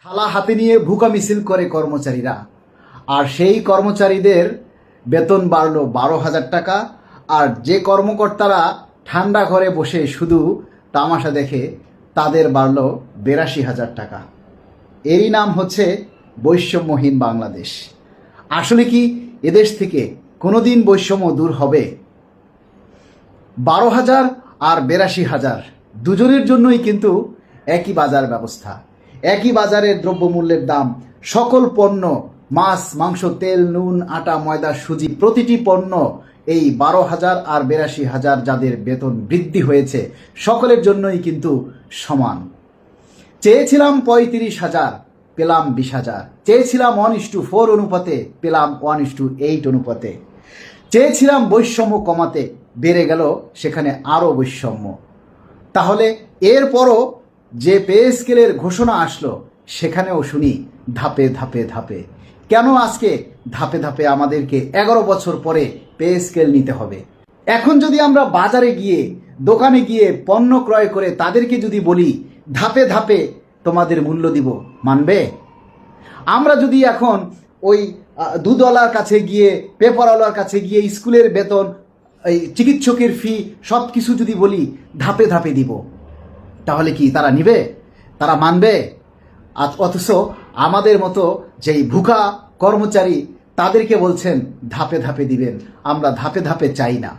থালা হাতে নিয়ে ভুকা মিছিল করে কর্মচারীরা, আর সেই কর্মচারীদের বেতন বাড়লো 12,000 টাকা। আর যে কর্মকর্তারা ঠান্ডা ঘরে বসে শুধু তামাশা দেখে তাদের বাড়লো 82,000 টাকা। এরই নাম হচ্ছে বৈষম্যহীন বাংলাদেশ। আসলে কি এদেশ থেকে কোনোদিন বৈষম্য দূর হবে? 12,000 আর 82,000 দুজনের জন্যই কিন্তু একই বাজার ব্যবস্থা, একই বাজারের দ্রব্যমূল্যের দাম। সকল পণ্য, মাছ, মাংস, তেল, নুন, আটা, ময়দা, সুজি, প্রতিটি পণ্য এই 12,000 আর 82,000 যাদের বেতন বৃদ্ধি হয়েছে সকলের জন্যই কিন্তু সমান। চেয়েছিলাম 35,000, পেলাম 20,000। চেয়েছিলাম 1:4 অনুপাতে, পেলাম 1:8 অনুপাতে। চেয়েছিলাম বৈষম্য কমাতে, বেড়ে গেল সেখানে আরও বৈষম্য। তাহলে এরপরও যে পে স্কেলের ঘোষণা আসলো সেখানেও শুনি ধাপে ধাপে ধাপে। কেন আজকে ধাপে ধাপে আমাদেরকে 11 বছর পরে পে স্কেল নিতে হবে? এখন যদি আমরা বাজারে গিয়ে, দোকানে গিয়ে পণ্য ক্রয় করে তাদেরকে যদি বলি ধাপে ধাপে তোমাদের মূল্য দিব, মানবে? আমরা যদি এখন ওই দুধওয়ালার কাছে গিয়ে, পেপারওয়ালার কাছে গিয়ে স্কুলের বেতন, এই চিকিৎসকের ফি সব কিছু যদি বলি ধাপে ধাপে দিব, তাহলে কি তারা নিবে? তারা মানবে? অথচ আমাদের মতো যেই ভুকা কর্মচারী তাদেরকে বলছেন ধাপে ধাপে দিবেন। আমরা ধাপে ধাপে চাই না,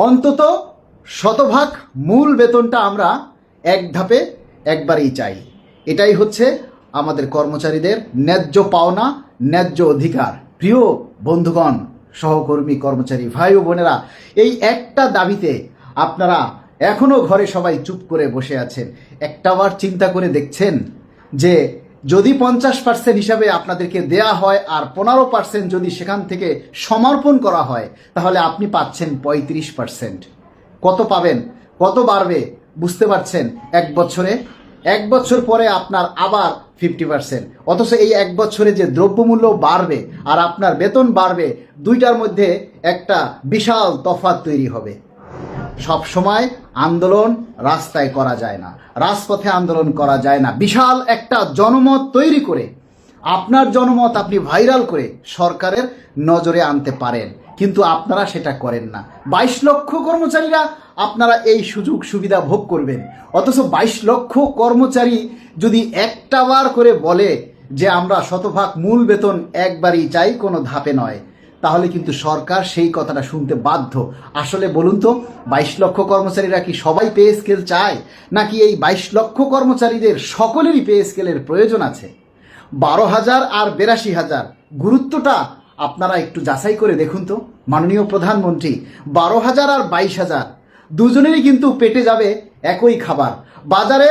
অন্তত শতভাগ মূল বেতনটা আমরা এক ধাপে একবারেই চাই। এটাই হচ্ছে আমাদের কর্মচারীদের ন্যায্য পাওনা, ন্যায্য অধিকার। প্রিয় বন্ধুগণ, সহকর্মী, কর্মচারী ভাই ও বোনেরা, এই একটা দাবিতে আপনারা এখনো ঘরে সবাই চুপ করে বসে আছেন। একটাবার চিন্তা করে দেখছেন যে যদি 50% হিসাবে আপনাদেরকে দেয়া হয় আর 15% যদি সেখান থেকে সমর্পণ করা হয়, তাহলে আপনি পাচ্ছেন 35%। কত পাবেন? কত বাড়বে বুঝতে পারছেন? এক বছর পরে আপনার আবার 50%। অথচ এই এক বছরে যে দ্রব্যমূল্য বাড়বে আর আপনার বেতন বাড়বে, দুইটার মধ্যে একটা বিশাল তফাৎ তৈরি হবে। সব সময় আন্দোলন রাস্তায় করা যায় না, রাজপথে আন্দোলন করা যায় না। বিশাল একটা জনমত তৈরি করে, আপনার জনমত আপনি ভাইরাল করে সরকারের নজরে আনতে পারেন, কিন্তু আপনারা সেটা করেন না। 22 লক্ষ কর্মচারীরা আপনারা এই সুযোগ সুবিধা ভোগ করবেন, অথচ 22 লক্ষ কর্মচারী যদি একটা বার করে বলে যে আমরা শতভাগ মূল বেতন একবারই চাই, কোনো ধাপে নয়, তাহলে কিন্তু সরকার সেই কথাটা শুনতে বাধ্য। আসলে বলুন তো, 22 লক্ষ কর্মচারীরা কি সবাই পে স্কেল চায়, নাকি এই 22 লক্ষ কর্মচারীদের সকলেরই পে স্কেলের প্রয়োজন আছে? 12,000 আর 82,000 গুরুত্বটা আপনারা একটু যাচাই করে দেখুন তো। মাননীয় প্রধানমন্ত্রী, 12,000 আর 22,000 দুজনেরই কিন্তু পেটে যাবে একই খাবার। বাজারে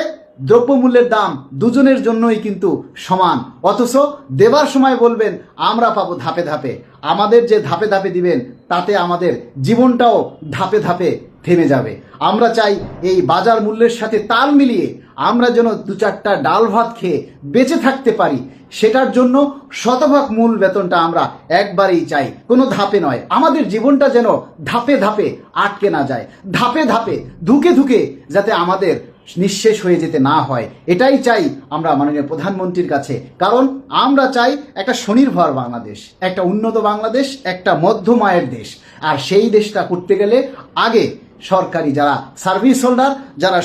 দ্রব্যমূল্যের দাম দুজনের জন্যই কিন্তু সমান, অথচ দেবার সময় বলবেন আমরা পাবো ধাপে ধাপে। আমাদের যে ধাপে ধাপে দিবেন তাতে আমাদের জীবনটাও ধাপে ধাপে থেমে যাবে। আমরা চাই এই বাজার মূল্যের সাথে তাল মিলিয়ে আমরা যেন 2-4টা ডাল ভাত খেয়ে বেঁচে থাকতে পারি। সেটার জন্য শতভাগ মূল বেতনটা আমরা একবারেই চাই, কোনো ধাপে নয়। আমাদের জীবনটা যেন ধাপে ধাপে আটকে না যায়, ধাপে ধাপে ধুকে ধুকে যাতে আমাদের নিঃশেষ হয়ে যেতে না হয়, এটাই চাই আমরা মাননীয় প্রধানমন্ত্রীর কাছে। কারণ আমরা চাই একটা স্বনির্ভর বাংলাদেশ, একটা উন্নত বাংলাদেশ, একটা মধ্যম আয়ের দেশ। আর সেই দেশটা করতে গেলে আগে সরকারি যারা সার্ভিস হোল্ডার, যারা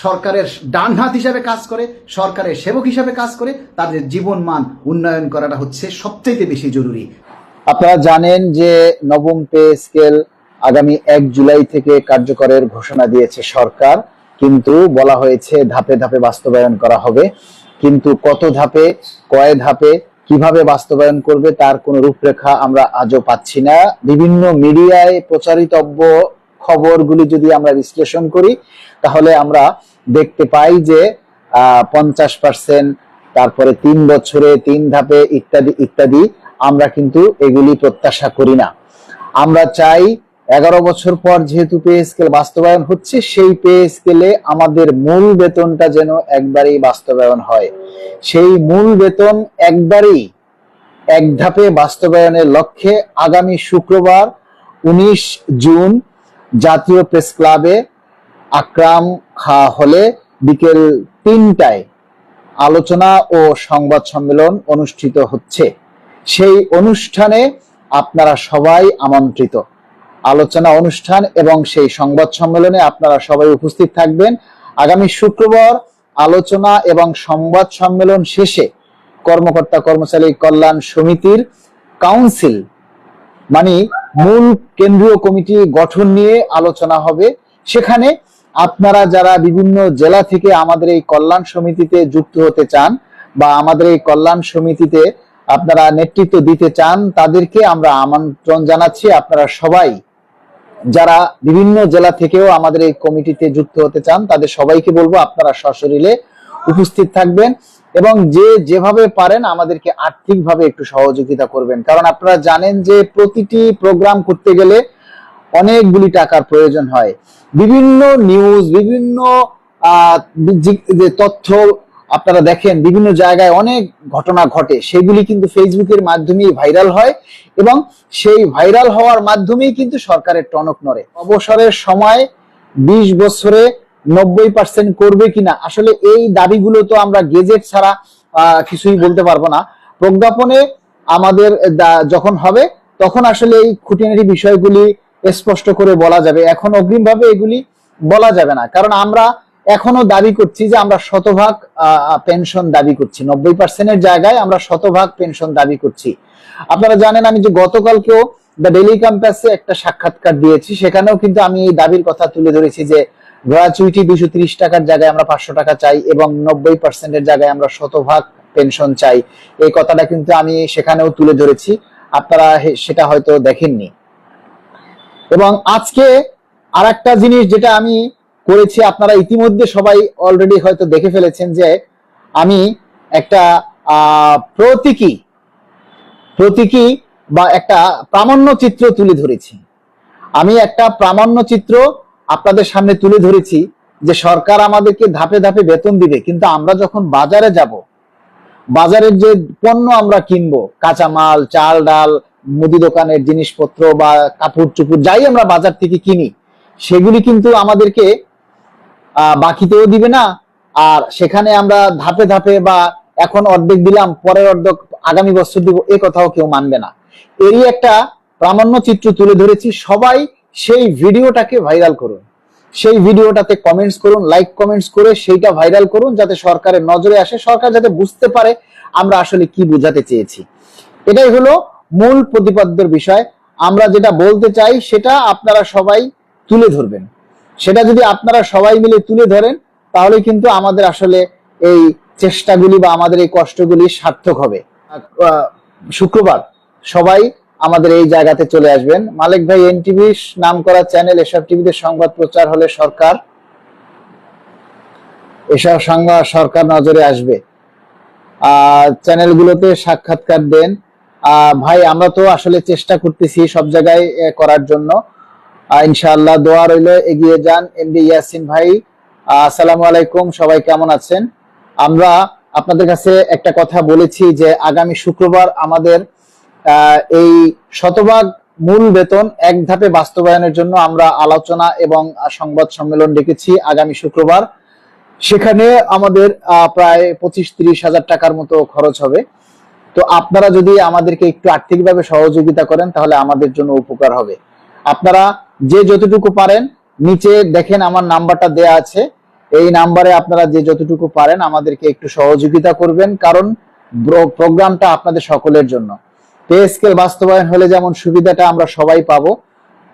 সরকারের ডান হাত হিসাবে কাজ করে, সরকারের সেবক হিসাবে কাজ করে, তাদের জীবন মান উন্নয়ন করাটা হচ্ছে সবচেয়ে বেশি জরুরি। আপনারা জানেন যে নবম পে স্কেল আগামী 1 জুলাই থেকে কার্যকরের ঘোষণা দিয়েছে সরকার, কিন্তু বলা হয়েছে ধাপে ধাপে বাস্তবায়ন করা হবে। কিন্তু কত ধাপে, কয় ধাপে, কিভাবে বাস্তবায়ন করবে তার কোনো রূপরেখা আমরা আজও পাচ্ছি না। বিভিন্ন মিডিয়ায় প্রচারিতব্য খবরগুলি যদি আমরা বিশ্লেষণ করি তাহলে আমরা দেখতে পাই যে 50%, তারপরে 3 বছরে 3 ধাপে ইত্যাদি ইত্যাদি। আমরা কিন্তু এগুলি প্রত্যাশা করি না। আমরা চাই 11 বছর পর যেহেতু পে স্কেল বাস্তবায়ন হচ্ছে, সেই পে স্কেলে আমাদের মূল বেতনটা যেন একবারেই বাস্তবায়ন হয়। সেই মূল বেতন একবারেই এক ধাপে বাস্তবায়নের লক্ষ্যে আগামী শুক্রবার 19 জুন জাতীয় প্রেস ক্লাবে আকরাম খা হলে বিকেল 3টায় আলোচনা ও সংবাদ সম্মেলন অনুষ্ঠিত হচ্ছে। সেই অনুষ্ঠানে আপনারা সবাই আমন্ত্রিত। আলোচনা অনুষ্ঠান এবং সেই সংবাদ সম্মেলনে আপনারা সবাই উপস্থিত থাকবেন। আগামী শুক্রবার আলোচনা এবং সংবাদ সম্মেলন শেষে কর্মকর্তা কর্মচারী কল্যাণ সমিতির কাউন্সিল মানে মূল কেন্দ্রীয় কমিটি গঠন নিয়ে আলোচনা হবে। সেখানে আপনারা যারা বিভিন্ন জেলা থেকে আমাদের এই কল্যাণ সমিতিতে যুক্ত হতে চান বা আমাদের এই কল্যাণ সমিতিতে আপনারা নেতৃত্ব দিতে চান, তাদেরকে আমরা আমন্ত্রণ জানাচ্ছি। আপনারা সবাই যারা বিভিন্ন জেলা থেকেও আমাদের এই কমিটিতে যুক্ত হতে চান, তাদের সবাইকে বলবো আপনারা সশরীরে উপস্থিত থাকবেন এবং যে যেভাবে পারেন আমাদেরকে আর্থিকভাবে একটু সহযোগিতা করবেন। কারণ আপনারা জানেন যে প্রতিটি প্রোগ্রাম করতে গেলে অনেকগুলি টাকার প্রয়োজন হয়। বিভিন্ন নিউজ, বিভিন্ন যে তথ্য আপনারা দেখেন, বিভিন্ন জায়গায় অনেক ঘটনা ঘটে, সেগুলি কিন্তু ফেসবুকের মাধ্যমেই ভাইরাল হয় এবং সেই ভাইরাল হওয়ার মাধ্যমেই কিন্তু সরকারের টনক নড়ে। অবসরের সময় 20 বছরে 90% করবে কিনা, আসলে এই দাবিগুলো তো আমরা গেজেট ছাড়া কিছুই বলতে পারবো না। প্রজ্ঞাপনে আমাদের যখন হবে তখন আসলে এই খুঁটিনাটি বিষয়গুলি স্পষ্ট করে বলা যাবে। এখন অগ্রিমভাবে এগুলি বলা যাবে না, কারণ আমরা এখনো দাবি করছি যে আমরা শতভাগ পেনশন দাবি করছি। 90%-এর জায়গায় আমরা শতভাগ পেনশন দাবি করছি। আপনারা জানেন আমি যে গতকালকেও দ্য ডেইলি ক্যাম্পাসে একটা সাক্ষাৎকার দিয়েছি, সেখানেও কিন্তু আমি এই দাবির কথা তুলে ধরেছি যে গ্র্যাচুইটি 230 টাকার জায়গায় আমরা 500 টাকা চাই এবং 90%-এর জায়গায় আমরা শতভাগ পেনশন চাই। এই কথাটা কিন্তু আমি সেখানেও তুলে ধরেছি, আপনারা সেটা হয়তো দেখেননি। এবং আজকে আরেকটা জিনিস যেটা আমি করেছি, আপনারা ইতিমধ্যে সবাই অলরেডি হয়তো দেখে ফেলেছেন যে আমি একটা প্রতীকী বা একটা প্রামাণ্য চিত্র তুলে ধরেছি। আমি একটা প্রামাণ্য চিত্র আপনাদের সামনে তুলে ধরেছি যে সরকার আমাদেরকে ধাপে ধাপে বেতন দিবে, কিন্তু আমরা যখন বাজারে যাব, বাজারের যে পণ্য আমরা কিনবো, কাঁচামাল, চাল ডাল, মুদি দোকানের জিনিসপত্র বা কাপড় চুপড় যাই আমরা বাজার থেকে কিনি, সেগুলি কিন্তু আমাদেরকে বাকিতেও দিবে না। আর সেখানে আমরা ধাপে ধাপে বা এখন অর্ধেক দিলাম, পরের অর্ধেক আগামী বছর দিব, এ কথাও কেউ মানবে না। এরই একটা প্রামাণ্য চিত্র তুলে ধরেছি। সবাই সেই ভিডিওটাকে ভাইরাল করুন, সেই ভিডিওটাতে কমেন্টস করুন, লাইক কমেন্টস করে সেইটা ভাইরাল করুন, যাতে সরকারের নজরে আসে, সরকার যাতে বুঝতে পারে আমরা আসলে কি বোঝাতে চেয়েছি। এটাই হলো মূল প্রতিপাদ্যের বিষয়। আমরা যেটা বলতে চাই সেটা আপনারা সবাই তুলে ধরবেন। সেটা যদি আপনারা সবাই মিলে তুলে ধরেন, তাহলে কিন্তু আমাদের আসলে এই চেষ্টাগুলি বা আমাদের এই কষ্টগুলি সার্থক হবে। শুক্রবার সবাই আমাদের এই জায়গাতে চলে আসবেন। মালিক ভাই, এনটিভি নাম করা চ্যানেল, এসব টিভিতে সংবাদ প্রচার হলে এসব সংবাদ সরকার নজরে আসবে। চ্যানেলগুলোতে সাক্ষাৎকার দেন। ভাই, আমরা তো আসলে চেষ্টা করতেছি সব জায়গায় করার জন্য। ইনশাআল্লাহ দোয়া রইল, এগিয়ে যান। এমডি ইয়াসিন ভাই, আসসালামু আলাইকুম, সবাই কেমন আছেন? আমরা আপনাদের কাছে একটা কথা বলেছি যে আগামী শুক্রবার আমাদের এই শতভাগ মূল বেতন এক ধাপে বাস্তবায়নের জন্য আমরা আলোচনা এবং সংবাদ সম্মেলন ডেকেছি আগামী শুক্রবার। সেখানে আমাদের প্রায় 25-30 হাজার টাকার মতো খরচ হবে। তো আপনারা যদি আমাদেরকে একটু আর্থিকভাবে সহযোগিতা করেন তাহলে আমাদের জন্য উপকার হবে। আপনারা যে যতটুকু পারেন, নিচে দেখেন আমার নাম্বারটা দেয়া আছে, এই নাম্বারে আপনারা যে যতটুকু পারেন আমাদেরকে একটু সহযোগিতা করবেন, কারণ প্রোগ্রামটা আপনাদের সকলের জন্য। পে স্কেল বাস্তবায়ন হলে যেমন সুবিধাটা আমরা সবাই পাবো,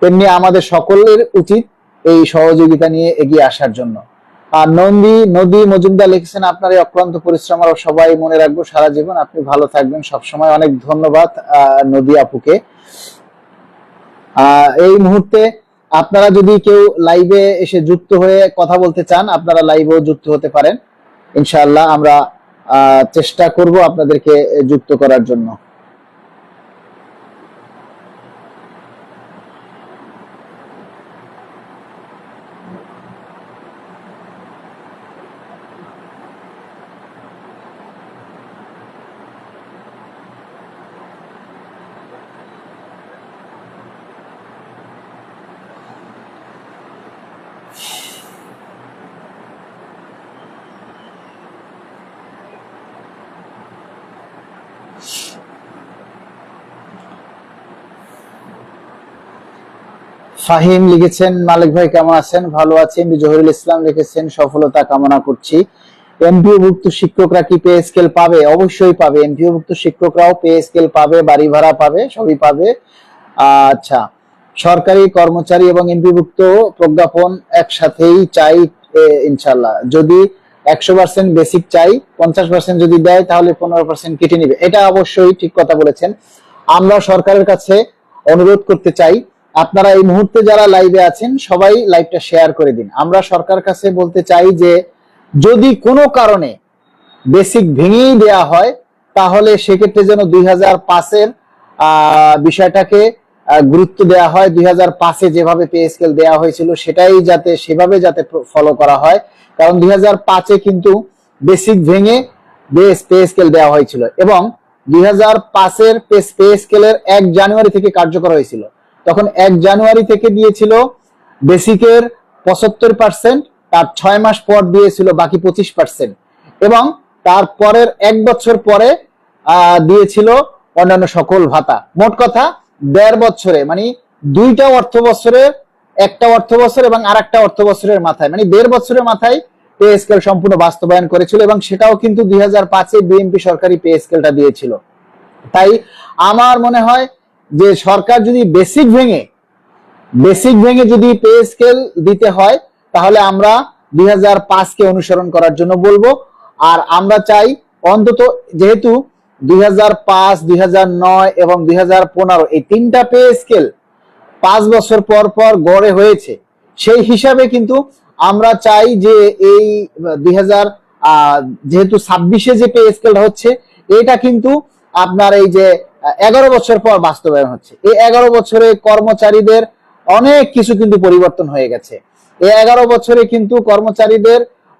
তেমনি আমাদের সকলের উচিত এই সহযোগিতা নিয়ে এগিয়ে আসার জন্য। আর নদী মজুমদার লিখেছেন, আপনার এই অক্লান্ত পরিশ্রম আমরা সবাই মনে রাখবো সারা জীবন, আপনি ভালো থাকবেন সবসময়। অনেক ধন্যবাদ নদী আপুকে। এই মুহূর্তে আপনারা যদি কেউ লাইভে এসে যুক্ত হয়ে কথা বলতে চান, আপনারা লাইভেও যুক্ত হতে পারেন। ইনশাআল্লাহ আমরা চেষ্টা করব আপনাদেরকে যুক্ত করার জন্য। ফাহিম লিখেছেন, মালিক ভাই কেমন আছেন? ভালো আছেন। জহিরুল ইসলাম লিখেছেন, সফলতা কামনা করছি। এমপিওভুক্ত শিক্ষকরা কি পে স্কেল পাবে? অবশ্যই পাবে। এমপিওভুক্ত শিক্ষকরাও পে স্কেল পাবে, বাড়ি ভাড়া পাবে, সবই পাবে। আচ্ছা, সরকারি কর্মচারী এবং এমপিওভুক্ত প্রজ্ঞাপন একসাথেই চাই ইনশাল্লাহ। যদি 100% বেসিক চাই, 50% যদি দেয় তাহলে 15% কেটে নিবে। এটা অবশ্যই ঠিক কথা বলেছেন। আমরা সরকারের কাছে অনুরোধ করতে চাই, আপনারা এই মুহূর্তে যারা লাইভে আছেন সবাই লাইভটা শেয়ার করে দিন। আমরা সরকারের কাছে বলতে চাই যে যদি কোনো কারণে বেসিক ভেঙেই দেয়া হয় তাহলে সেক্ষেত্রে যেন 2005-এর বিষয়টাকে গুরুত্ব দেওয়া হয়। 2005-এ যেভাবে পে স্কেল দেওয়া হয়েছিল সেটাই সেভাবে যাতে ফলো করা হয়। কারণ 2005-এ কিন্তু বেসিক ভেঙে পে স্কেল দেওয়া হয়েছিল এবং 2005-এর পে স্কেলের 1 জানুয়ারি থেকে কার্যকর হয়েছিল। তখন 1 জানুয়ারি থেকে দিয়েছিল বেসিকের 75%, তার 6 মাস পর দিয়েছিল বাকি 25% এবং তারপরের 1 বছর পরে দিয়েছিল অন্যান্য সকল ভাতা। মোট কথা 1.5 বছরে, মানে 2টা অর্থ বছরে, একটা অর্থ বছর এবং আরেকটা অর্থ বছরের মাথায়, মানে 1.5 বছরের মাথায় পে স্কেল সম্পূর্ণ বাস্তবায়ন করেছিল এবং সেটাও কিন্তু 2005-এ বিএনপি সরকারি পে স্কেলটা দিয়েছিল। তাই আমার মনে হয় যে সরকার যদি বেসিক ভেঙে যদি পে স্কেল দিতে হয় তাহলে আমরা 2005-কে অনুসরণ করার জন্য বলবো। আর আমরা চাই অন্তত, যেহেতু 2005, 2009 এবং 2015 এই 3টা পে স্কেল 5 বছর পর পর গড়ে হয়েছে, সেই হিসাবে কিন্তু আমরা চাই যে এই 2000 যেহেতু 26-এ যে পে স্কেলটা হচ্ছে এটা কিন্তু আপনার এই যে 11 বছর পর বাস্তবায়ন হচ্ছে। এই 11 বছরে কর্মচারীদের অনেক কিছু কিন্তু পরিবর্তন হয়ে গেছে। এই 11 বছরে কিন্তু কর্মচারীদের